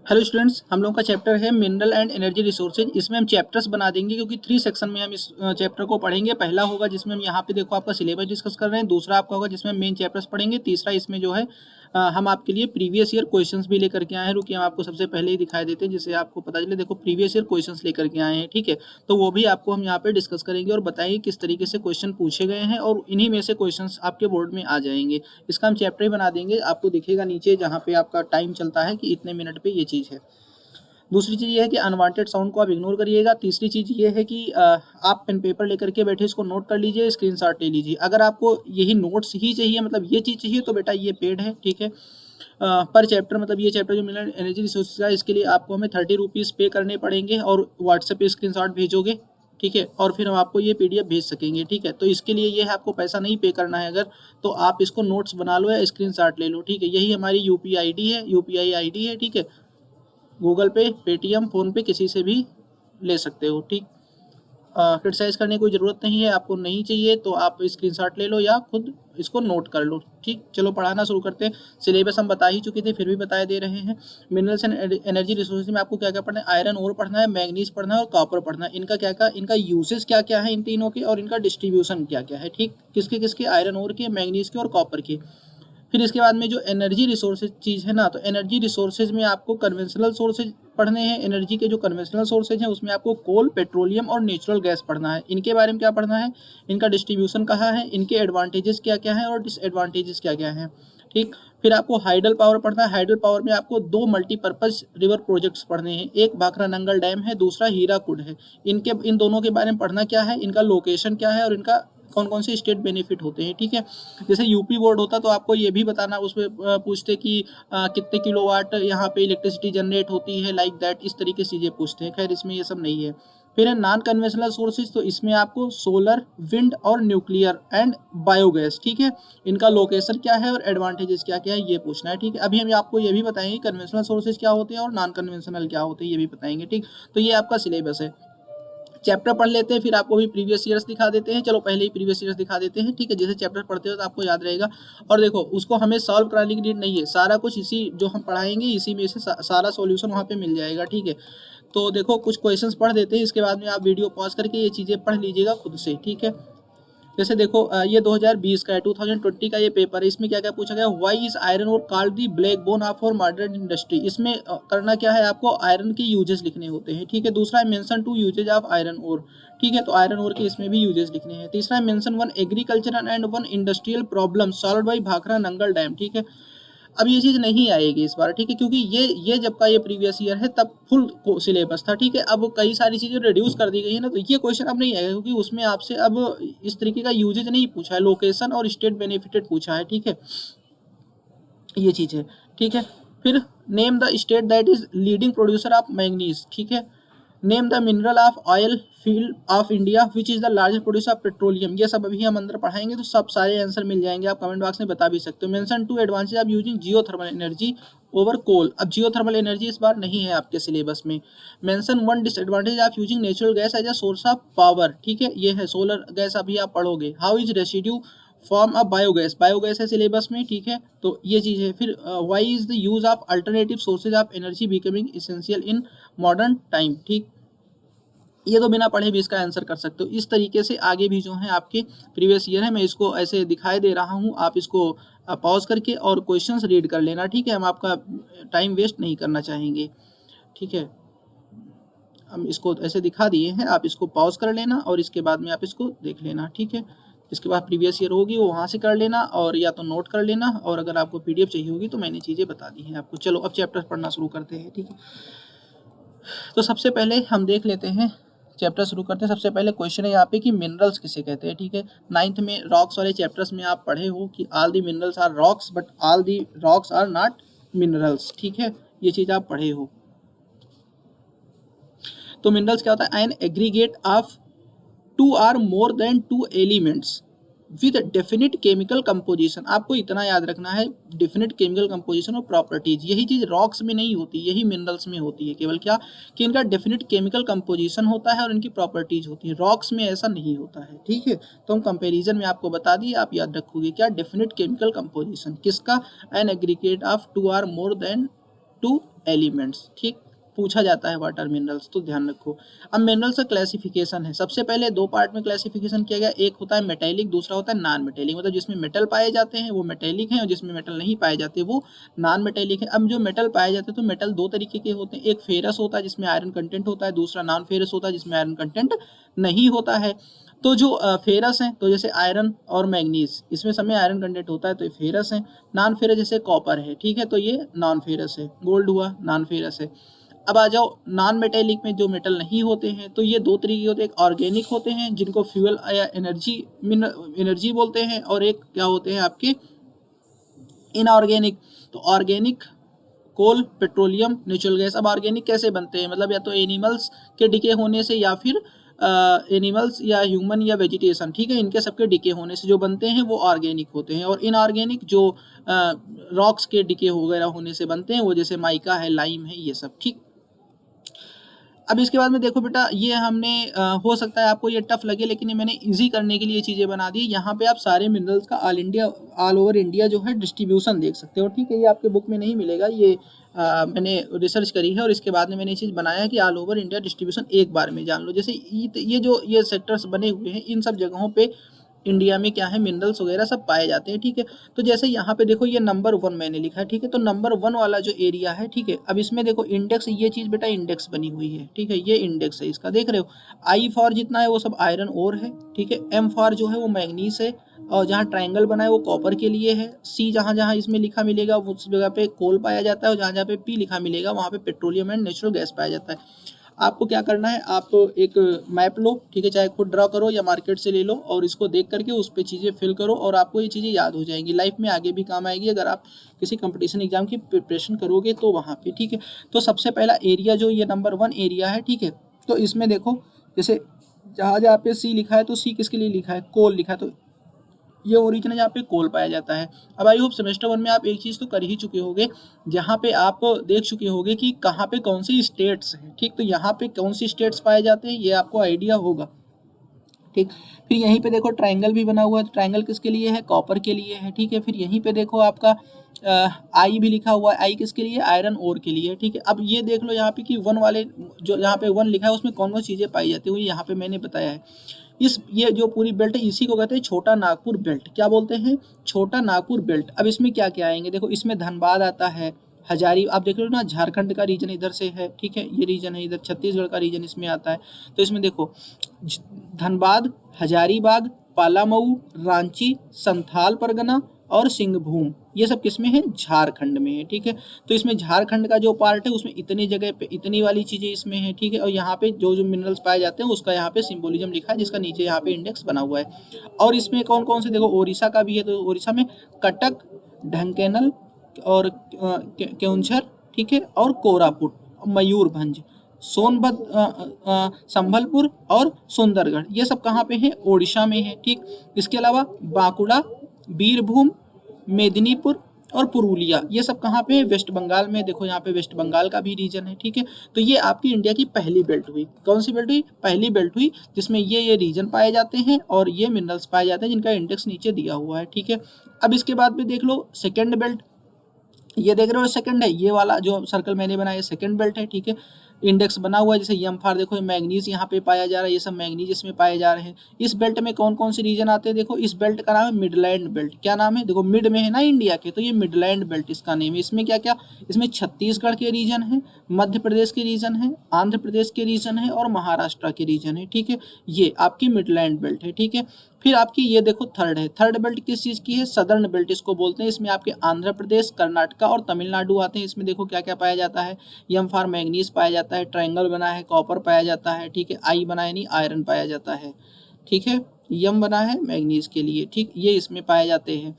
Hello students, हम लोगों का चैप्टर है मिनरल एंड एनर्जी रिसोर्सेज। इसमें हम चैप्टर्स बना देंगे क्योंकि 3 सेक्शन में हम इस चैप्टर को पढ़ेंगे। पहला होगा जिसमें हम यहाँ पे देखो आपका सिलेबस डिस्कस कर रहे हैं। दूसरा आपका होगा जिसमें मेन चैप्टर्स पढ़ेंगे। तीसरा इसमें जो है हम आपके लिए प्रीवियस ईयर क्वेश्चंस भी लेकर के आए हैं। रुकिए, हम आपको सबसे पहले ही दिखाई देते हैं जिससे आपको पता चले। देखो, प्रीवियस ईयर क्वेश्चंस लेकर के आए हैं, ठीक है। तो वो भी आपको हम यहाँ पे डिस्कस करेंगे और बताएंगे किस तरीके से क्वेश्चन पूछे गए हैं, और इन्हीं में से क्वेश्चंस आपके बोर्ड में आ जाएंगे। इसका हम चैप्टर ही बना देंगे। आपको दिखेगा नीचे जहाँ पे आपका टाइम चलता है कि इतने मिनट पे ये चीज़ है। दूसरी चीज़ ये है कि अनवांटेड साउंड को आप इग्नोर करिएगा। तीसरी चीज़ ये है कि आप पेन पेपर लेकर के बैठे इसको नोट कर लीजिए, स्क्रीनशॉट ले लीजिए। अगर आपको यही नोट्स ही चाहिए, मतलब ये चीज़ चाहिए, तो बेटा ये पेड है, ठीक है। पर चैप्टर, मतलब ये चैप्टर जो मिनरल एनर्जी रिसोर्सेज है, इसके लिए आपको हमें 30 रुपीज़ पे करने पड़ेंगे और व्हाट्सएप पे स्क्रीनशॉट भेजोगे, ठीक है। और फिर हम आपको ये PDF भेज सकेंगे, ठीक है। तो इसके लिए ये है, आपको पैसा नहीं पे करना है अगर, तो आप इसको नोट्स बना लो या स्क्रीनशॉट ले लो, ठीक है। यही हमारी UPI ID है, ठीक है। गूगल पे, पेटीएम, फ़ोनपे किसी से भी ले सकते हो, ठीक। क्रिटिसाइज़ करने की कोई ज़रूरत नहीं है। आपको नहीं चाहिए तो आप स्क्रीनशॉट ले लो या खुद इसको नोट कर लो, ठीक। चलो पढ़ाना शुरू करते हैं। सिलेबस हम बता ही चुके थे, फिर भी बताए दे रहे हैं। मिनरल्स एंड एनर्जी रिसोर्सेज में आपको क्या क्या पढ़ना है? आयरन ओर पढ़ना है, मैग्नीज पढ़ना है और कॉपर पढ़ना है। इनका क्या क्या, इनका यूजेस क्या क्या है इन तीनों के, और इनका डिस्ट्रीब्यूशन क्या क्या है, ठीक। किसके किसके? आयरन ओर के, मैग्नीज के और कॉपर के। फिर इसके बाद में जो एनर्जी रिसोर्सेज चीज़ है ना, तो एनर्जी रिसोर्सेज में आपको कन्वेंशनल सोर्सेज पढ़ने हैं। एनर्जी के जो कन्वेंशनल सोर्सेज हैं उसमें आपको कोल, पेट्रोलियम और नेचुरल गैस पढ़ना है। इनके बारे में क्या पढ़ना है? इनका डिस्ट्रीब्यूशन कहाँ है, इनके एडवांटेजेस क्या क्या हैं और डिसएडवांटेजेस क्या क्या हैं, ठीक। फिर आपको हाइडल पावर पढ़ना है। हाइडल पावर में आपको 2 मल्टीपर्पज़ रिवर प्रोजेक्ट्स पढ़ने हैं। एक भाखरा नंगल डैम है, दूसरा हीराकुड है। इन दोनों के बारे में पढ़ना क्या है, इनका लोकेशन क्या है और इनका कौन कौन से स्टेट बेनिफिट होते हैं, ठीक है। जैसे यूपी बोर्ड होता तो आपको ये भी बताना, उसमें पूछते कि कितने किलोवाट यहाँ पे इलेक्ट्रिसिटी जनरेट होती है, लाइक दैट, इस तरीके से चीज़ें पूछते हैं। खैर इसमें ये सब नहीं है। फिर है नॉन कन्वेंशनल सोर्सेज, तो इसमें आपको सोलर, विंड और न्यूक्लियर एंड बायोगैस, ठीक है। इनका लोकेशन क्या है और एडवांटेजेस क्या क्या है, ये पूछना है, ठीक है। अभी हम आपको ये भी बताएंगे कन्वेंशनल सोर्सेज क्या होते हैं और नॉन कन्वेंशनल क्या होते हैं, ये भी बताएंगे, ठीक। तो ये आपका सिलेबस है। चैप्टर पढ़ लेते हैं, फिर आपको भी प्रीवियस ईयर्स दिखा देते हैं। चलो पहले ही प्रीवियस ईयर्स दिखा देते हैं, ठीक है। जैसे चैप्टर पढ़ते हो तो आपको याद रहेगा। और देखो, उसको हमें सॉल्व कराने की नीड नहीं है। सारा कुछ इसी जो हम पढ़ाएंगे इसी में से सारा सॉल्यूशन वहाँ पे मिल जाएगा, ठीक है। तो देखो, कुछ क्वेश्चंस पढ़ देते हैं, इसके बाद में आप वीडियो पॉज करके ये चीज़ें पढ़ लीजिएगा खुद से, ठीक है। जैसे देखो, ये 2020 का है, 2020 का ये पेपर है। इसमें क्या क्या पूछा गया? Why is iron ore called the black bone of our modern industry. इसमें करना क्या है, आपको आयरन के यूजेस लिखने होते हैं, ठीक है। दूसरा है mention 2 usages of iron ore, ठीक है। तो आयरन ओर के इसमें भी यूजेस लिखने हैं। तीसरा है mention 1 agricultural and 1 industrial problem solve by Bhakra Nangal dam, ठीक है। अब ये चीज़ नहीं आएगी इस बार, ठीक है, क्योंकि ये जब का ये प्रीवियस ईयर है तब फुल सिलेबस था, ठीक है। अब कई सारी चीज़ें रिड्यूस कर दी गई है ना, तो ये क्वेश्चन अब नहीं आएगा क्योंकि उसमें आपसे अब इस तरीके का यूजेज नहीं पूछा है, लोकेशन और स्टेट बेनिफिटेड पूछा है, ठीक है। ये चीज़ है, ठीक है। फिर name the state that is leading producer of manganese, ठीक है। Name the mineral of oil field of India which is the largest producer of petroleum. ये सब अभी हम अंदर पढ़ाएंगे तो सब सारे आंसर मिल जाएंगे। आप कमेंट बॉक्स में बता भी सकते हो। Mention 2 advantage of using geothermal energy over coal. अब जियो थर्मल एनर्जी इस बार नहीं है आपके सिलेबस में। Mention 1 disadvantage of using natural gas as a source of power, ठीक है। ये है सोलर गैस, अभी आप पढ़ोगे। How is residue form of biogas, biogas है सिलेबस में, ठीक है। तो ये चीज़ है। फिर why is the use of alternative sources of energy becoming essential in modern time, ठीक। ये तो बिना पढ़े भी इसका आंसर कर सकते हो। इस तरीके से आगे भी जो है आपके प्रीवियस ईयर है, मैं इसको ऐसे दिखाई दे रहा हूँ, आप इसको पॉज करके और क्वेश्चंस रीड कर लेना, ठीक है। हम आपका टाइम वेस्ट नहीं करना चाहेंगे, ठीक है। हम इसको ऐसे दिखा दिए हैं, आप इसको पॉज कर लेना और इसके बाद में आप इसको देख लेना, ठीक है। इसके बाद प्रीवियस ईयर होगी वो वहाँ से कर लेना, और या तो नोट कर लेना, और अगर आपको PDF चाहिए होगी तो मैंने चीज़ें बता दी हैं आपको। चलो अब चैप्टर पढ़ना शुरू करते हैं, ठीक है। तो सबसे पहले हम देख लेते हैं, चैप्टर शुरू करते हैं। सबसे पहले क्वेश्चन है यहाँ पे कि मिनरल्स किसे कहते हैं, ठीक है। 9th में रॉक्स वाले चैप्टर्स में आप पढ़े हो कि all the minerals are rocks but all the rocks are not minerals, ठीक है। ये चीज़ आप पढ़े हो। तो मिनरल्स क्या होता है? An aggregate of 2 or more than 2 elements with definite chemical composition. आपको इतना याद रखना है, डेफिनिट केमिकल कंपोजिशन और प्रॉपर्टीज। यही चीज़ रॉक्स में नहीं होती, यही मिनरल्स में होती है। केवल क्या कि इनका डेफिनिट केमिकल कंपोजिशन होता है और इनकी प्रॉपर्टीज होती है। रॉक्स में ऐसा नहीं होता है, ठीक है। तो हम कंपेरिजन में आपको बता दिए, आप याद रखोगे क्या? डेफिनिट केमिकल कंपोजिशन किसका? An aggregate of 2 or more than two elements, ठीक, पूछा जाता है वाटर मिनरल्स, तो ध्यान रखो। अब मिनरल्स का क्लासिफिकेशन है, सबसे पहले दो पार्ट में क्लासिफिकेशन किया गया, एक होता है मेटेलिक, दूसरा होता है नॉन मेटेलिक, मतलब जिसमें मेटल पाए जाते हैं वो मेटेलिक हैं और जिसमें मेटल नहीं पाए जाते वो नॉन मेटेलिक है। अब जो मेटल पाए जाते हैं तो मेटल दो तरीके के होते हैं, एक फेरस होता है जिसमें आयरन कंटेंट होता है, दूसरा नॉन फेरस होता है जिसमें आयरन कंटेंट नहीं होता है। तो जो फेरस हैं, तो जैसे आयरन और मैग्नीज, इसमें सब में आयरन कंटेंट होता है तो ये फेरस है। नॉन फेरस जैसे कॉपर है, ठीक है, तो ये नॉन फेरस है। गोल्ड हुआ नॉन फेरस है। अब आ जाओ नॉन मेटेलिक में, जो मेटल नहीं होते हैं, तो ये दो तरीके होते हैं, एक ऑर्गेनिक होते हैं जिनको फ्यूल या एनर्जी बोलते हैं, और एक क्या होते हैं आपके इनऑर्गेनिक। तो ऑर्गेनिक कोल, पेट्रोलियम, नेचुरल गैस। अब ऑर्गेनिक कैसे बनते हैं, मतलब या तो एनिमल्स के डिके होने से या फिर एनिमल्स या ह्यूमन या वेजिटेशन, ठीक है, इनके सबके डिके होने से जो बनते हैं वो ऑर्गेनिक होते हैं। और इनऑर्गेनिक जो रॉक्स के डिके वगैरह होने से बनते हैं वो जैसे माइका है, लाइम है, ये सब, ठीक। अब इसके बाद में देखो बेटा, ये हमने हो सकता है आपको ये टफ लगे, लेकिन ये मैंने इजी करने के लिए चीज़ें बना दी। यहाँ पे आप सारे मिनरल्स का ऑल ओवर इंडिया जो है डिस्ट्रीब्यूशन देख सकते हो, ठीक है। ये आपके बुक में नहीं मिलेगा, ये मैंने रिसर्च करी है और इसके बाद में मैंने ये चीज़ बनाया है कि ऑल ओवर इंडिया डिस्ट्रीब्यूशन एक बार में जान लो। जैसे ये जो ये सेक्टर्स बने हुए हैं, इन सब जगहों पे इंडिया में क्या है, मिनरल्स वगैरह सब पाए जाते हैं, ठीक है। तो जैसे यहाँ पे देखो, ये नंबर 1 मैंने लिखा है, ठीक है। तो नंबर 1 वाला जो एरिया है, ठीक है, अब इसमें देखो इंडेक्स, ये चीज़ बेटा इंडेक्स बनी हुई है, ठीक है, ये इंडेक्स है इसका, देख रहे हो। आई फॉर जितना है वो सब आयरन ओर है, ठीक है। एम फॉर जो है वो मैग्नीज है, और जहाँ ट्राइंगल बना है वो कॉपर के लिए है। सी जहाँ जहाँ इसमें लिखा मिलेगा उस जगह पे कोल पाया जाता है, और जहाँ जहाँ पे पी लिखा मिलेगा वहाँ पे पेट्रोलियम एंड नेचुरल गैस पाया जाता है। आपको क्या करना है, आप एक मैप लो, ठीक है, चाहे खुद ड्रा करो या मार्केट से ले लो, और इसको देख करके उस पर चीज़ें फिल करो, और आपको ये चीज़ें याद हो जाएंगी, लाइफ में आगे भी काम आएगी अगर आप किसी कंपटीशन एग्जाम की प्रिपरेशन करोगे तो वहाँ पे, ठीक है। तो सबसे पहला एरिया जो ये नंबर 1 एरिया है, ठीक है, तो इसमें देखो जैसे जहाँ जहाँ पे सी लिखा है, तो सी किसके लिए लिखा है, कोल लिखा है, तो ये ओरिजिन है जहाँ पे कोल पाया जाता है। अब आई होप सेमेस्टर 1 में आप एक चीज़ तो कर ही चुके होंगे, जहाँ पे आप देख चुके होंगे कि कहाँ पे कौन सी स्टेट्स हैं, ठीक। तो यहाँ पे कौन सी स्टेट्स पाए जाते हैं ये आपको आइडिया होगा, ठीक। फिर यहीं पे देखो ट्रायंगल भी बना हुआ है, तो ट्रायंगल किसके लिए है, कॉपर के लिए है, ठीक है। फिर यहीं पे देखो आपका आई भी लिखा हुआ है, आई किसके लिए, आयरन ओर के लिए, ठीक है। अब ये देख लो यहाँ पे कि 1 वाले जो यहाँ पे 1 लिखा है उसमें कौन कौन चीज़ें पाई जाती है, यहाँ पे मैंने बताया है। ये जो पूरी बेल्ट है इसी को कहते हैं छोटा नागपुर बेल्ट। क्या बोलते हैं, छोटा नागपुर बेल्ट। अब इसमें क्या क्या आएंगे, देखो इसमें धनबाद आता है, हजारी, आप देख रहे हो ना, झारखंड का रीजन इधर से है, ठीक है, ये रीजन है इधर, छत्तीसगढ़ का रीजन इसमें आता है। तो इसमें देखो धनबाद, हजारीबाग, पालामऊ, रांची, संथाल परगना और सिंहभूम, ये सब किसमें है, झारखंड में है, ठीक है। तो इसमें झारखंड का जो पार्ट है उसमें इतनी जगह पे इतनी वाली चीज़ें इसमें है, ठीक है। और यहाँ पे जो जो मिनरल्स पाए जाते हैं उसका यहाँ पे सिंबोलिज्म लिखा है, जिसका नीचे यहाँ पे इंडेक्स बना हुआ है। और इसमें कौन कौन से, देखो ओडिशा का भी है, तो ओडिशा में कटक, ढंकेनल और केउंझर, ठीक है, और कोरापुट, मयूरभंज, सोनभद्र, संभलपुर और सुंदरगढ़, ये सब कहाँ पे है, ओडिशा में है, ठीक। इसके अलावा बांकुड़ा, बीरभूम, मेदिनीपुर और पुरुलिया, ये सब कहाँ पे है, वेस्ट बंगाल में। देखो यहाँ पे वेस्ट बंगाल का भी रीजन है, ठीक है। तो ये आपकी इंडिया की पहली बेल्ट हुई, कौन सी बेल्ट हुई, पहली बेल्ट हुई, जिसमें ये रीजन पाए जाते हैं और ये मिनरल्स पाए जाते हैं जिनका इंडेक्स नीचे दिया हुआ है, ठीक है। अब इसके बाद में देख लो सेकेंड बेल्ट, ये देख रहे हो सेकंड है, ये वाला जो सर्कल मैंने बनाया सेकंड बेल्ट है, ठीक है। इंडेक्स बना हुआ है, जैसे एम फार देखो मैग्नीज यहाँ पे पाया जा रहा है, ये सब मैग्नीज इसमें पाए जा रहे हैं। इस बेल्ट में कौन कौन से रीजन आते हैं, देखो इस बेल्ट का नाम है मिडलैंड बेल्ट। क्या नाम है, देखो मिड में है ना इंडिया के, तो ये मिडलैंड बेल्ट इसका नेम है। इसमें क्या क्या, इसमें छत्तीसगढ़ के रीजन है, मध्य प्रदेश के रीजन है, आंध्र प्रदेश के रीजन है और महाराष्ट्र के रीजन है, ठीक है। ये आपकी मिडलैंड बेल्ट है, ठीक है। फिर आपकी ये देखो थर्ड है, थर्ड बेल्ट किस चीज़ की है, सदर्न बेल्ट इसको बोलते हैं। इसमें आपके आंध्र प्रदेश, कर्नाटका और तमिलनाडु आते हैं। इसमें देखो क्या क्या पाया जाता है, एम फॉर मैग्नीज पाया जाता है, ट्रायंगल बना है, कॉपर पाया जाता है, ठीक है। आई बना है नहीं, आयरन पाया जाता है, ठीक है। यम बना है मैग्नीज के लिए, ठीक, ये इसमें पाए जाते हैं।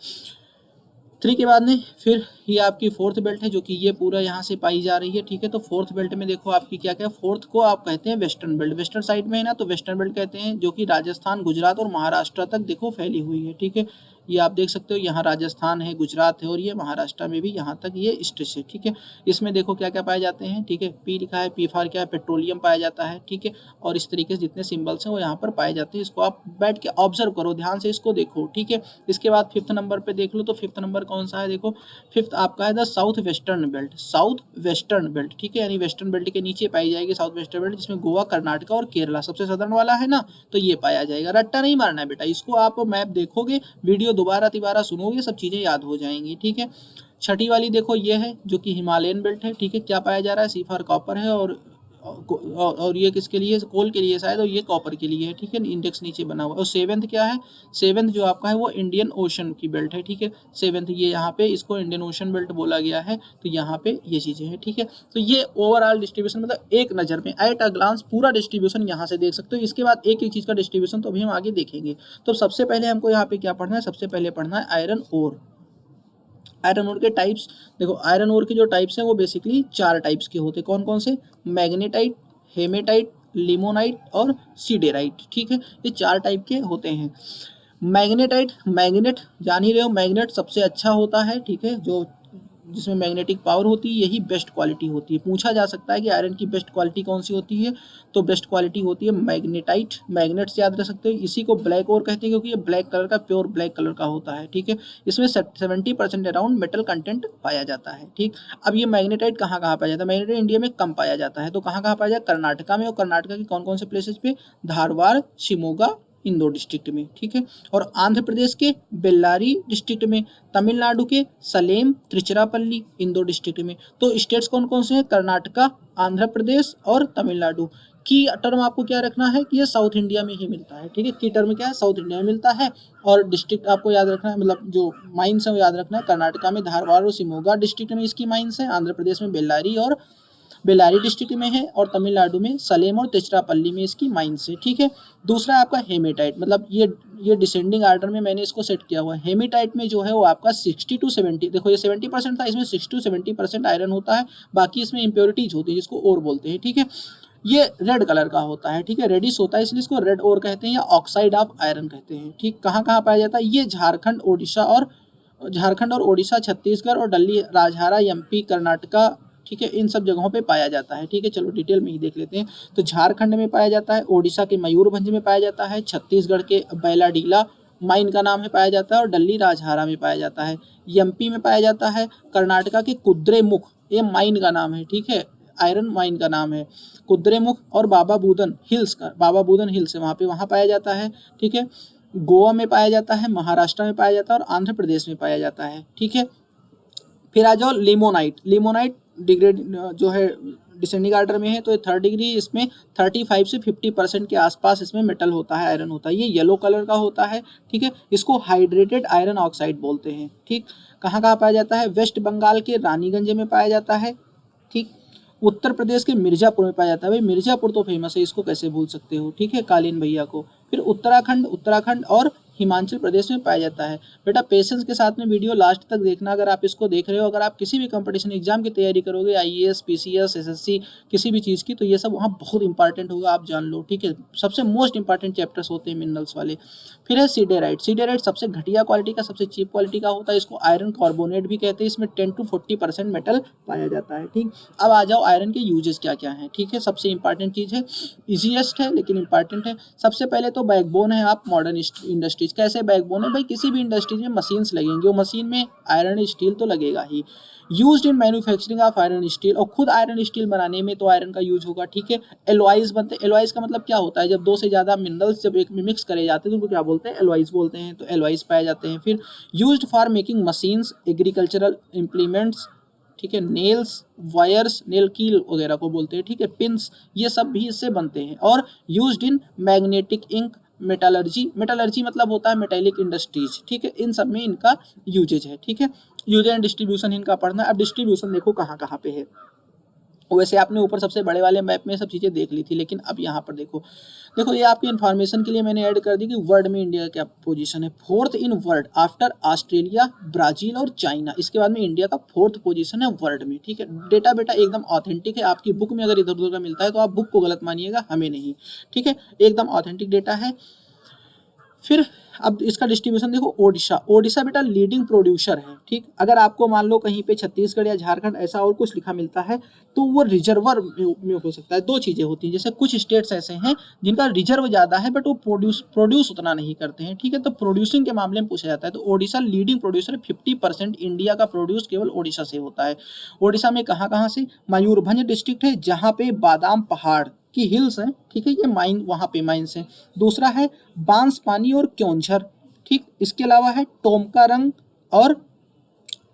3 के बाद में फिर ये आपकी फोर्थ बेल्ट है, जो कि ये पूरा यहाँ से पाई जा रही है, ठीक है। तो फोर्थ बेल्ट में देखो आपकी क्या क्या, फोर्थ को आप कहते हैं वेस्टर्न बेल्ट, वेस्टर्न साइड में है ना, तो वेस्टर्न बेल्ट कहते हैं, जो कि राजस्थान, गुजरात और महाराष्ट्र तक देखो फैली हुई है, ठीक है। ये आप देख सकते हो, यहाँ राजस्थान है, गुजरात है और ये महाराष्ट्र में भी यहाँ तक ये स्ट्रेच है। ठीक है, इसमें देखो क्या क्या पाए जाते हैं। ठीक है, पी लिखा है, पी फॉर क्या है, पेट्रोलियम पाया जाता है। ठीक है, और इस तरीके से जितने सिंबल्स हैं वो यहाँ पर पाए जाते हैं। इसको आप बैठ के ऑब्जर्व करो, ध्यान से इसको देखो। ठीक है, इसके बाद 5th नंबर पे देख लो, तो 5th नंबर कौन सा है, देखो 5th आपका है the south western belt. South western belt, ठीक है, यानी वेस्टर्न बेल्ट के नीचे पाई जाएगी साउथ वेस्टर्न बेल्ट, जिसमें गोवा, कर्नाटक और केरला सबसे सदर्न वाला है ना, तो ये पाया जाएगा। रट्टा नहीं मारना है बेटा, इसको आप मैप देखोगे, वीडियो दोबारा तिबारा सुनोगे, सब चीजें याद हो जाएंगी। ठीक है, छठी वाली देखो ये है जो कि हिमालयन बेल्ट है। ठीक है, क्या पाया जा रहा है, सी फॉर कॉपर है और ये किसके लिए, कोल के लिए शायद, और ये कॉपर के लिए है। ठीक है, इंडेक्स नीचे बना हुआ है। और 7th क्या है, 7th जो आपका है वो इंडियन ओशन की बेल्ट है। ठीक है, 7th ये यहाँ पे इसको इंडियन ओशन बेल्ट बोला गया है, तो यहाँ पे ये चीज़ें हैं। ठीक है, तो ये ओवरऑल डिस्ट्रीब्यूशन, मतलब एक नज़र में एट अ ग्लांस पूरा डिस्ट्रीब्यूशन यहाँ से देख सकते हो। इसके बाद एक एक चीज़ का डिस्ट्रीब्यूशन तो अभी हम आगे देखेंगे। तो सबसे पहले हमको यहाँ पे क्या पढ़ना है, सबसे पहले पढ़ना है आयरन ओर। आयरन ओर के टाइप्स देखो, आयरन ओर के जो टाइप्स हैं वो बेसिकली 4 टाइप्स के होते हैं। कौन कौन से, मैग्नेटाइट, हेमेटाइट, लिमोनाइट और सीडेराइट। ठीक है, ये 4 टाइप के होते हैं। मैग्नेटाइट, मैग्नेट जान ही रहे हो, मैग्नेट सबसे अच्छा होता है। ठीक है, जो जिसमें मैग्नेटिक पावर होती है, यही बेस्ट क्वालिटी होती है। पूछा जा सकता है कि आयरन की बेस्ट क्वालिटी कौन सी होती है, तो बेस्ट क्वालिटी होती है मैग्नेटाइट। मैग्नेट से याद रख सकते हो। इसी को ब्लैक ओर कहते हैं क्योंकि ये ब्लैक कलर का, प्योर ब्लैक कलर का होता है। ठीक है, इसमें 70% अराउंड मेटल कंटेंट पाया जाता है। ठीक, अब ये मैग्नेटाइट कहाँ कहाँ पाया जाता है, मैग्नेटाइट इंडिया में कम पाया जाता है, तो कहाँ कहाँ पाया जाता है, कर्नाटका में। और कर्नाटका के कौन कौन से प्लेसेस पे, धारवाड़, शिमोगा, इन 2 डिस्ट्रिक्ट में। ठीक है, और आंध्र प्रदेश के बेल्लारी डिस्ट्रिक्ट में, तमिलनाडु के सलेम, त्रिचरापल्ली, इन 2 डिस्ट्रिक्ट में। तो स्टेट्स कौन कौन से हैं, कर्नाटका, आंध्र प्रदेश और तमिलनाडु। की टर्म आपको क्या रखना है कि ये साउथ इंडिया में ही मिलता है। ठीक है, की टर्म क्या है, साउथ इंडिया में मिलता है। और डिस्ट्रिक्ट आपको याद रखना है, मतलब जो माइंस है वो याद रखना है। कर्नाटका में धारवाड़ और शिमोगा डिस्ट्रिक्ट में इसकी माइंस है, आंध्र प्रदेश में बेल्लारी डिस्ट्रिक्ट में है, और तमिलनाडु में सलेम और तिरुचिरापल्ली में इसकी माइंस है। ठीक है, दूसरा आपका हेमेटाइट, मतलब ये डिसेंडिंग आर्डर में मैंने इसको सेट किया हुआ है। हेमेटाइट में जो है वो आपका 60 to 70, देखो ये 70% था, इसमें 60 to 70% आयरन होता है, बाकी इसमें इम्प्योरिटीज होती है जिसको ओर बोलते हैं। ठीक है, ये रेड कलर का होता है। ठीक है, रेडिश होता है, इसलिए इसको रेड ओर कहते हैं या ऑक्साइड ऑफ आयरन कहते हैं। ठीक, कहाँ कहाँ पाया जाता है, ये झारखंड, ओडिशा, छत्तीसगढ़ और दिल्ली, राजहारा, एमपी, कर्नाटका, ठीक है, इन सब जगहों पे पाया जाता है। ठीक है, चलो डिटेल में ही देख लेते हैं। तो झारखंड में पाया जाता है, ओडिशा के मयूरभंज में पाया जाता है, छत्तीसगढ़ के बैलाडीला माइन का नाम है पाया जाता है, और दिल्ली राजहारा में पाया जाता है। एमपी में पाया जाता है, कर्नाटका के कुद्रेमुख, ये माइन का नाम है। ठीक है, आयरन माइन का नाम है कुद्रेमुख, और बाबा बुदन हिल्स है वहाँ पाया जाता है। ठीक है, गोवा में पाया जाता है, महाराष्ट्र में पाया जाता है और आंध्र प्रदेश में पाया जाता है। ठीक है, फिर आ जाओ लिमोनाइट डिग्रेड जो है डिसेंडिंग आर्डर में है, तो 3rd डिग्री, इसमें 35 से 50% के आसपास इसमें मेटल होता है, आयरन होता है। ये येलो कलर का होता है। ठीक है, इसको हाइड्रेटेड आयरन ऑक्साइड बोलते हैं। ठीक, कहाँ कहाँ पाया जाता है, वेस्ट बंगाल के रानीगंज में पाया जाता है। ठीक, उत्तर प्रदेश के मिर्जापुर में पाया जाता है। भाई मिर्जापुर तो फेमस है, इसको कैसे भूल सकते हो। ठीक है, कालीन भैया को। फिर उत्तराखंड और हिमाचल प्रदेश में पाया जाता है। बेटा पेशेंस के साथ में वीडियो लास्ट तक देखना, अगर आप इसको देख रहे हो, अगर आप किसी भी कंपटीशन एग्जाम की तैयारी करोगे, आईएएस, पीसीएस, एसएससी, किसी भी चीज़ की, तो ये सब वहाँ बहुत इंपॉर्टेंट होगा, आप जान लो। ठीक है, सबसे मोस्ट इंपॉर्टेंट चैप्टर्स होते हैं मिनरल्स वाले। फिर है सीडेराइट सबसे घटिया क्वालिटी का, सबसे चीप क्वालिटी का होता है, इसको आयरन कार्बोनेट भी कहते हैं। इसमें 10 to 40% मेटल पाया जाता है। ठीक, अब आ जाओ आयरन के यूजेस क्या क्या हैं। ठीक है, सबसे इंपॉर्टेंट चीज़ है, ईजीएस्ट है लेकिन इंपॉर्टेंट है। सबसे पहले तो बैकबोन है आप मॉडर्न इंडस्ट्रीज। कैसे बैकबोन है, भाई किसी भी इंडस्ट्रीज में मशीन्स लगेंगे, वो मशीन में आयरन स्टील तो लगेगा ही। Used in manufacturing of iron steel, और खुद आयरन स्टील बनाने में तो आयरन का यूज होगा। ठीक है, एलॉयज बनते हैं। एलॉयज का मतलब क्या होता है, जब 2 से ज़्यादा मिनरल्स जब एक में मिक्स करे जाते हैं तो उनको क्या बोलते हैं, एलॉयज बोलते हैं। तो एलॉयज पाए जाते हैं। फिर used for making machines, agricultural implements, ठीक है, नेल्स, वायर्स, नेल कील वगैरह को बोलते हैं। ठीक है, पिंस, ये सब भी इससे बनते हैं। और used in magnetic ink, metallurgy मतलब होता है मेटेलिक इंडस्ट्रीज। ठीक है, इन सब में इनका यूजेज है। ठीक है, यूज एंड डिस्ट्रीब्यूशन इनका पढ़ना है। अब डिस्ट्रीब्यूशन देखो कहाँ कहाँ पे है। वैसे आपने ऊपर सबसे बड़े वाले मैप में सब चीज़ें देख ली थी, लेकिन अब यहाँ पर देखो ये आपकी इन्फॉर्मेशन के लिए मैंने ऐड कर दी कि वर्ल्ड में इंडिया का क्या पोजीशन है। 4th in world after Australia, Brazil और चाइना। इसके बाद में इंडिया का 4th पोजीशन है वर्ल्ड में। ठीक है, डेटा बेटा एकदम ऑथेंटिक है। आपकी बुक में अगर इधर उधर का मिलता है तो आप बुक को गलत मानिएगा, हमें नहीं। ठीक है, एकदम ऑथेंटिक डेटा है। फिर अब इसका डिस्ट्रीब्यूशन देखो, ओडिशा, ओडिशा बेटा लीडिंग प्रोड्यूसर है, ठीक। अगर आपको मान लो कहीं पे छत्तीसगढ़ या झारखंड ऐसा और कुछ लिखा मिलता है तो वो रिजर्वर में हो सकता है। दो चीजें होती हैं, जैसे कुछ स्टेट्स ऐसे हैं जिनका रिजर्व ज्यादा है बट वो प्रोड्यूस उतना नहीं करते हैं, ठीक है, तो प्रोड्यूसिंग के मामले में पूछा जाता है। तो ओडिशा लीडिंग प्रोड्यूसर, 50% इंडिया का प्रोड्यूस केवल ओडिशा से होता है। ओडिशा में कहाँ कहाँ से, मयूरभंज डिस्ट्रिक्ट है जहाँ पे बादाम पहाड़ की हिल्स हैं, ठीक है, ये माइन, वहाँ पे माइंस हैं। दूसरा है बांसपानी और क्योंझर, ठीक। इसके अलावा है टोमकारंग और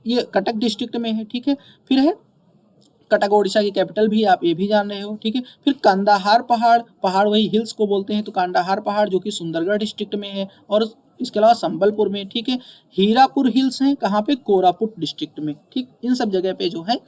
ये कटक डिस्ट्रिक्ट में है, ठीक है। फिर है कटक, ओडिशा की कैपिटल भी, आप ये भी जान रहे हो, ठीक है। फिर कंदाहार पहाड़, पहाड़ वही हिल्स को बोलते हैं, तो कंदाहार पहाड़ जो कि सुंदरगढ़ डिस्ट्रिक्ट में है, और इसके अलावा संबलपुर में, ठीक है। हीरापुर हिल्स हैं कहाँ पे, कोरापुट डिस्ट्रिक्ट में, ठीक। इन सब जगह पे जो है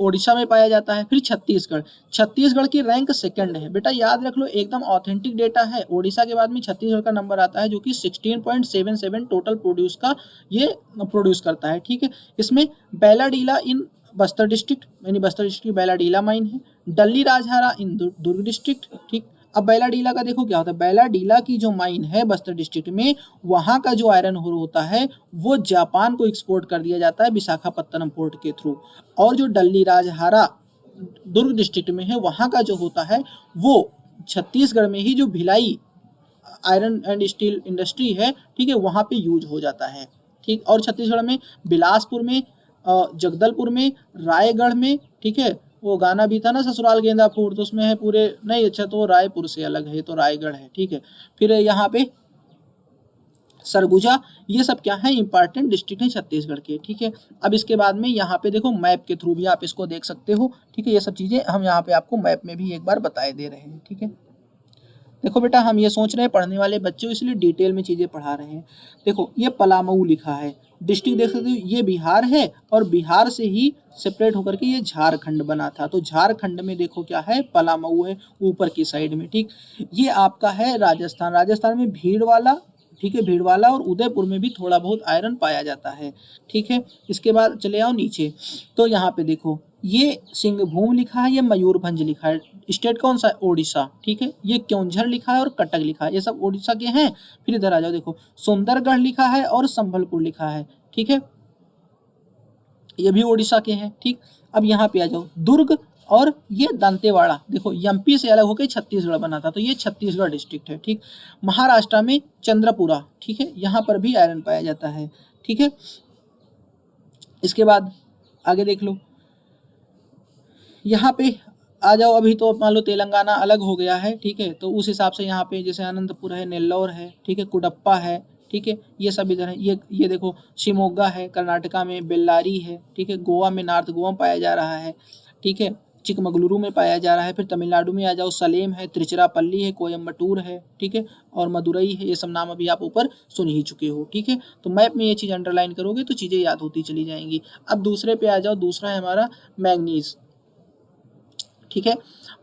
ओडिशा में पाया जाता है। फिर छत्तीसगढ़, छत्तीसगढ़ की रैंक सेकंड है बेटा, याद रख लो, एकदम ऑथेंटिक डेटा है। ओडिशा के बाद में छत्तीसगढ़ का नंबर आता है जो कि 16.77 टोटल प्रोड्यूस का ये प्रोड्यूस करता है, ठीक है। इसमें बैलाडीला इन बस्तर डिस्ट्रिक्ट, यानी बस्तर डिस्ट्रिक्ट की बैलाडीला माइन है। डल्ली राजहारा इन दुर्ग डिस्ट्रिक्ट, ठीक। अब बैलाडीला का देखो क्या होता है, बैलाडीला की जो माइन है बस्तर डिस्ट्रिक्ट में, वहां का जो आयरन होर होता है वो जापान को एक्सपोर्ट कर दिया जाता है विशाखापत्तनम पोर्ट के थ्रू। और जो डल्ली राजहारा दुर्ग डिस्ट्रिक्ट में है, वहां का जो होता है वो छत्तीसगढ़ में ही जो Bhilai iron and steel industry है, ठीक है, वहां पे यूज हो जाता है, ठीक। और छत्तीसगढ़ में बिलासपुर में, जगदलपुर में, रायगढ़ में, ठीक है, वो गाना भी था ना ससुराल गेंदा फूल, तो उसमें है पूरे नहीं, अच्छा तो रायपुर से अलग है, तो रायगढ़ है, ठीक है। फिर यहाँ पे सरगुजा, ये सब क्या है, इंपॉर्टेंट डिस्ट्रिक्ट है छत्तीसगढ़ के, ठीक है। अब इसके बाद में यहाँ पे देखो मैप के थ्रू भी आप इसको देख सकते हो, ठीक है। ये सब चीजें हम यहाँ पे आपको मैप में भी एक बार बताए दे रहे हैं, ठीक है। देखो बेटा, हम ये सोच रहे हैं पढ़ने वाले बच्चों, इसलिए डिटेल में चीजें पढ़ा रहे हैं। देखो ये पलामऊ लिखा है, डिस्ट्रिक्ट देख सकते हो, ये बिहार है, और बिहार से ही सेपरेट होकर के ये झारखंड बना था। तो झारखंड में देखो क्या है, पलामऊ है ऊपर की साइड में, ठीक। ये आपका है राजस्थान, राजस्थान में भीड़वाला, ठीक है, भीड़वाला और उदयपुर में भी थोड़ा बहुत आयरन पाया जाता है, ठीक है। इसके बाद चले आओ नीचे, तो यहाँ पे देखो ये सिंहभूम लिखा है, ये मयूरभंज लिखा है, स्टेट कौन सा है, ओडिशा, ठीक है। ये क्योंझर लिखा है और कटक लिखा है, ये सब ओडिशा के हैं। फिर इधर आ जाओ, देखो सुंदरगढ़ लिखा है और संबलपुर लिखा है, ठीक है, ये भी ओडिशा के हैं, ठीक। अब यहाँ पे आ जाओ, दुर्ग और ये दंतेवाड़ा, देखो एमपी से अलग होकर छत्तीसगढ़ बना था, तो ये छत्तीसगढ़ डिस्ट्रिक्ट है, ठीक। महाराष्ट्र में चंद्रपुरा, ठीक है, यहाँ पर भी आयरन पाया जाता है, ठीक है। इसके बाद आगे देख लो, यहाँ पे आ जाओ, अभी तो मान लो तेलंगाना अलग हो गया है, ठीक है, तो उस हिसाब से यहाँ पे जैसे अनंतपुर है, नेल्लौर है, ठीक है, कुडप्पा है, ठीक है, ये सब इधर है। ये देखो शिमोगा है, कर्नाटका में बेल्लारी है, ठीक है, गोवा में नॉर्थ गोवा में पाया जा रहा है, ठीक है, चिकमगलुरु में पाया जा रहा है। फिर तमिलनाडु में आ जाओ, सलेम है, त्रिचिरापल्ली है, कोयम्बटूर है, ठीक है, और मदुरई है। ये सब नाम अभी आप ऊपर सुन ही चुके हो, ठीक है। तो मैप में ये चीज़ अंडरलाइन करोगे तो चीज़ें याद होती चली जाएंगी। अब दूसरे पे आ जाओ, दूसरा है हमारा मैंगनीज, ठीक है।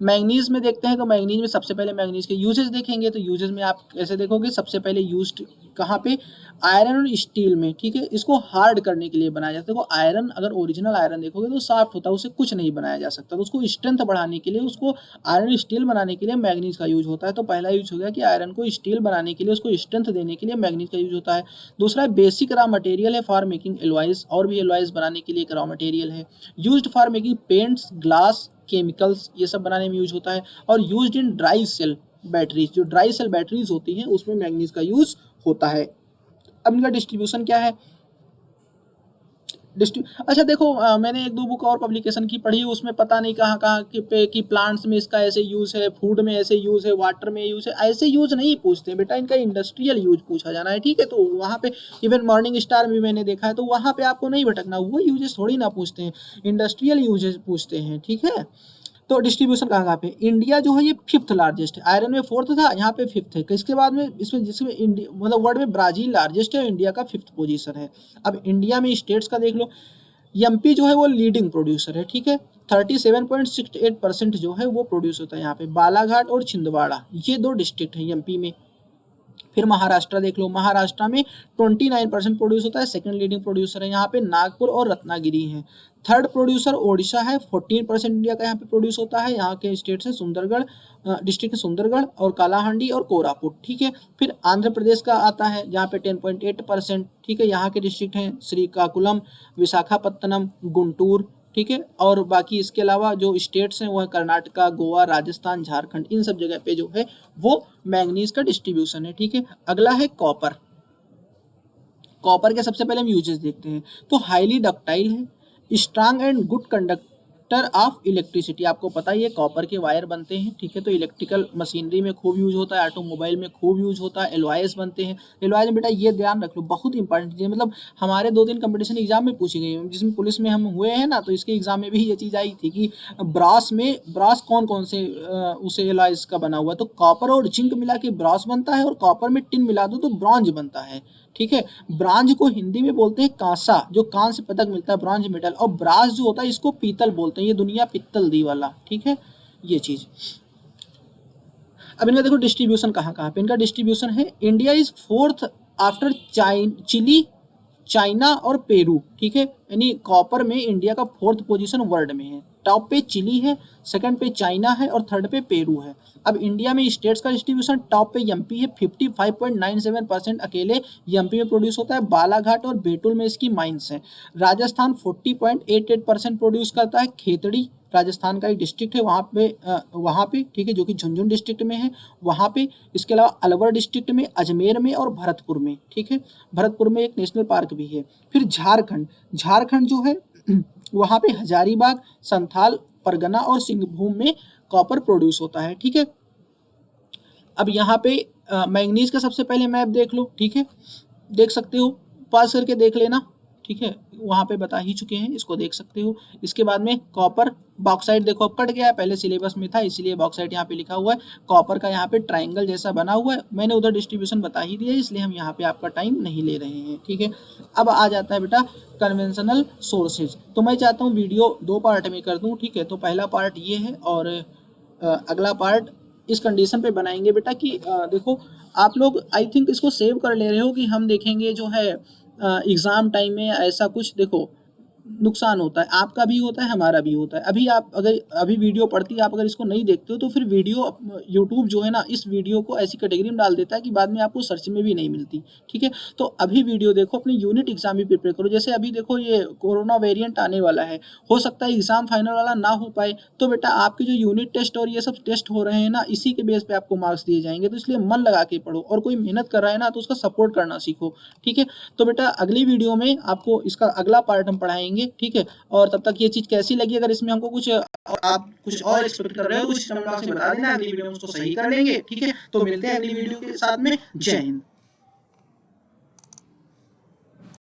मैंगनीज में देखते हैं, तो मैंगनीज में सबसे पहले मैंगनीज के यूजेस देखेंगे, तो यूजेस में आप कैसे देखोगे, सबसे पहले यूज्ड कहाँ पे, आयरन और स्टील में, ठीक है। इसको हार्ड करने के लिए बनाया जाता है। देखो आयरन, अगर ओरिजिनल आयरन देखोगे तो सॉफ्ट होता है, उससे कुछ नहीं बनाया जा सकता, तो उसको स्ट्रेंथ बढ़ाने के लिए, उसको आयरन स्टील बनाने के लिए मैंगनीज का यूज होता है। तो पहला यूज हो गया कि आयरन को स्टील बनाने के लिए, उसको स्ट्रेंथ देने के लिए मैंगनीज का यूज होता है। दूसरा है बेसिक रॉ मटेरियल है फॉर मेकिंग एलॉयज, और भी एलॉयज बनाने के लिए एक रॉ मटेरियल है। Used for making paints, glass, chemicals, ये सब बनाने में यूज होता है। और used in dry cell batteries, जो ड्राई सेल बैटरीज होती हैं उसमें मैंगनीज का यूज होता है। अब इनका डिस्ट्रीब्यूशन क्या है, अच्छा देखो, मैंने एक दो बुक और पब्लिकेशन की पढ़ी, उसमें पता नहीं कहाँ कहाँ कि प्लांट्स में इसका ऐसे यूज है, फूड में ऐसे यूज है, वाटर में यूज है, ऐसे यूज नहीं पूछते बेटा, इनका इंडस्ट्रियल यूज पूछा जाना है, ठीक है। तो वहाँ पे इवन मॉर्निंग स्टार में मैंने देखा है, तो वहाँ पे आपको नहीं भटकना, वो यूजेस थोड़ी ना पूछते हैं, इंडस्ट्रियल यूजेस पूछते हैं, ठीक है। तो डिस्ट्रीब्यूशन कहाँ पे, इंडिया जो है ये 5th लार्जेस्ट है, आयरन में 4th था, यहाँ पे 5th है। इसके बाद में इसमें जिसमें इंडिया मतलब वर्ल्ड में ब्राजील लार्जेस्ट है, इंडिया का 5th पोजीशन है। अब इंडिया में स्टेट्स का देख लो, एमपी जो है वो लीडिंग प्रोड्यूसर है, ठीक है, 37.68% जो है वो प्रोड्यूस होता है यहाँ पे। बालाघाट और छिंदवाड़ा, ये दो डिस्ट्रिक्ट हैं एमपी में। फिर महाराष्ट्र देख लो, महाराष्ट्र में 29% प्रोड्यूस होता है, सेकंड लीडिंग प्रोड्यूसर है यहाँ पे नागपुर और रत्नागिरी है। थर्ड प्रोड्यूसर ओडिशा है, 14% इंडिया का यहाँ पे प्रोड्यूस होता है। यहाँ के स्टेट्स है सुंदरगढ़ डिस्ट्रिक्ट है, सुंदरगढ़ और कालाहांडी और कोरापुट, ठीक है। फिर आंध्र प्रदेश का आता है जहाँ पे 10.8%, ठीक है। यहाँ के डिस्ट्रिक्ट हैं श्रीकाकुलम, विशाखापत्तनम, गुंटूर, ठीक है। और बाकी इसके अलावा जो स्टेट्स हैं वो है कर्नाटका, गोवा, राजस्थान, झारखंड, इन सब जगह पे जो है वो मैंगनीज का डिस्ट्रीब्यूशन है, ठीक है। अगला है कॉपर। कॉपर के सबसे पहले हम यूजेस देखते हैं। तो हाईली डक्टाइल है, strong and good conductor of electricity, आपको पता ही है कॉपर के वायर बनते हैं, ठीक है। तो इलेक्ट्रिकल मशीनरी में खूब यूज होता है, ऑटोमोबाइल में खूब यूज होता है, एलॉयज बनते हैं। एलॉयज में बेटा ये ध्यान रख लो, बहुत इंपॉर्टेंट चीज़ है, मतलब हमारे 2-3 कंपटीशन एग्जाम में पूछी गई है, जिसमें पुलिस में हम हुए हैं ना, तो इसके एग्जाम में भी ये चीज़ आई थी कि ब्रास कौन कौन से उसे एलॉयज का बना हुआ है। तो कॉपर और जिंक मिला के ब्रास बनता है, और कॉपर में टिन मिला दो तो ब्रॉन्ज बनता है, ठीक है। ब्रांज को हिंदी में बोलते हैं कांसा, जो कांस्य पदक मिलता है, ब्रॉन्ज मेडल। और ब्रास जो होता है इसको पीतल बोलते हैं, ये दुनिया पित्तल दी वाला, ठीक है, ये चीज। अब इनका देखो डिस्ट्रीब्यूशन कहाँ कहाँ पे, इनका डिस्ट्रीब्यूशन है India is 4th after Chile, China और पेरू, ठीक है। यानी कॉपर में इंडिया का 4th पोजीशन वर्ल्ड में है। टॉप पे चिली है, सेकंड पे चाइना है और थर्ड पे पेरू है। अब इंडिया में स्टेट्स का डिस्ट्रीब्यूशन, टॉप पे एमपी है, 55.97% अकेले एमपी में प्रोड्यूस होता है। बालाघाट और बेटुल में इसकी माइंस हैं। राजस्थान 40.88% प्रोड्यूस करता है। खेतड़ी राजस्थान का एक डिस्ट्रिक्ट है, वहाँ पे ठीक है, जो कि झुंझुनू डिस्ट्रिक्ट में है, वहाँ पे। इसके अलावा अलवर डिस्ट्रिक्ट में, अजमेर में और भरतपुर में, ठीक है। भरतपुर में एक नेशनल पार्क भी है। फिर झारखंड जो है वहाँ पे हजारीबाग, संथाल परगना और सिंहभूम में कॉपर प्रोड्यूस होता है, ठीक है। अब यहाँ पे मैंगनीज का सबसे पहले मैप देख लो, ठीक है, देख सकते हो, पास करके देख लेना, ठीक है, वहाँ पे बता ही चुके हैं, इसको देख सकते हो। इसके बाद में कॉपर, बॉक्साइट देखो अब कट गया है, पहले सिलेबस में था इसीलिए बॉक्साइट यहाँ पे लिखा हुआ है। कॉपर का यहाँ पे ट्राइंगल जैसा बना हुआ है, मैंने उधर डिस्ट्रीब्यूशन बता ही दिया, इसलिए हम यहाँ पे आपका टाइम नहीं ले रहे हैं, ठीक है। अब आ जाता है बेटा कन्वेंशनल सोर्सेज। तो मैं चाहता हूँ वीडियो 2 पार्ट में कर दूँ, ठीक है। तो पहला पार्ट ये है और अगला पार्ट इस कंडीशन पे बनाएंगे बेटा कि देखो आप लोग आई थिंक इसको सेव कर ले रहे हो कि हम देखेंगे जो है एग्ज़ाम टाइम में ऐसा कुछ। देखो नुकसान होता है, आपका भी होता है, हमारा भी होता है। अभी आप अगर अभी वीडियो पढ़ती है, आप अगर इसको नहीं देखते हो तो फिर वीडियो यूट्यूब जो है ना इस वीडियो को ऐसी कैटेगरी में डाल देता है कि बाद में आपको सर्च में भी नहीं मिलती, ठीक है। तो अभी वीडियो देखो, अपनी यूनिट एग्जाम भी प्रिपेयर करो। जैसे अभी देखो ये कोरोना वेरिएंट आने वाला है, हो सकता है एग्जाम फाइनल वाला ना हो पाए, तो बेटा आपके जो यूनिट टेस्ट और ये सब टेस्ट हो रहे हैं ना, इसी के बेस पे आपको मार्क्स दिए जाएंगे। तो इसलिए मन लगा के पढ़ो, और कोई मेहनत कर रहा है ना तो उसका सपोर्ट करना सीखो, ठीक है। तो बेटा अगली वीडियो में आपको इसका अगला पार्ट हम पढ़ाएंगे, ठीक है। और तब तक ये चीज़ कैसी लगी, अगर इसमें हमको कुछ आप कुछ और एक्सपेक्ट कर रहे हो तो कमेंट बॉक्स में बता देना, अगली वीडियो में उसको सही कर लेंगे, ठीक है। तो मिलते हैं अगली वीडियो के साथ में। जय हिंद।